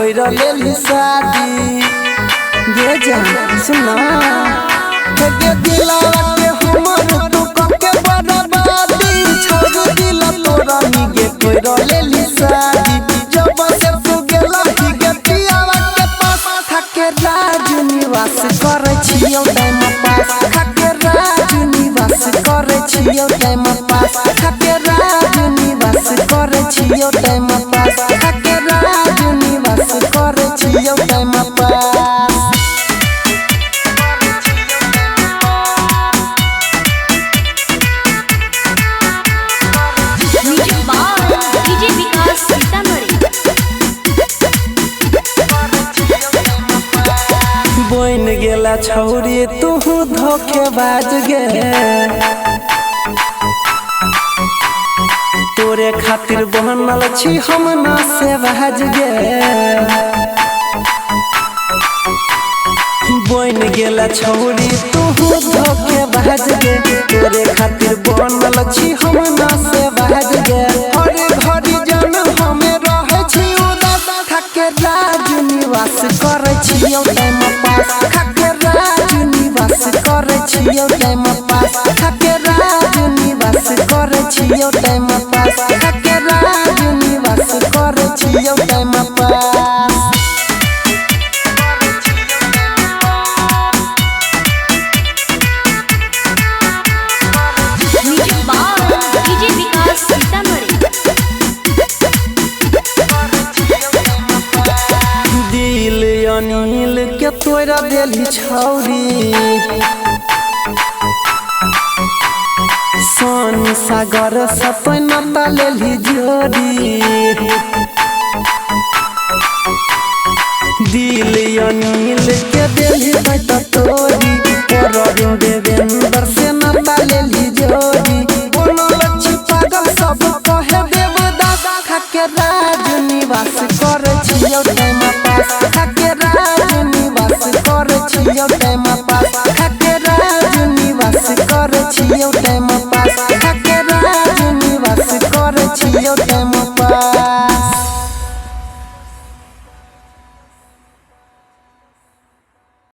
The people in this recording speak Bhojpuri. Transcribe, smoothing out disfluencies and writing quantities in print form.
कोइर लेली शादी गे जान सुना के दिलावा के हमर तू कके बर्बादी छोड़ दिला तोरा निगे कोइर लेली शादी जब से तू गेला ही गे पियावा के पास थाके राजू निवास करे छियौ टाइम पास थाके राजू निवास करे छियौ टाइम पास थाके राजू निवास करे छियौ टाइम पास थाके राजू निवास करे छियौ टाइम पास बोइन गेला छौरी तू धोखेबाज गे तोरे खातिर बनल छी हम ना से बाज गे बोइन गेला छौरी तू धोखेबाज गे तोरे खातिर बनल छी हम ना से बाज गे हर घड़ी जन हमें रहे छी उदास थाके राजू निवास करे छियौ टाइम पास थाके राजू निवास करे छियौ टाइम पास थाके राजू निवास करे छियौ टाइम पास थाके राजू निवास करे छियौ टाइम पास दिल अनिल के तोरा देली छौरी सोनी सागर सपना लेली जोड़ी दिल अनिल के देली बैठ तोरी परवीन देवेंद्र से नता लेली जोड़ी बोलल छी पागल सब कहे देवदास थाके राजू निवास करे छियौ टाइम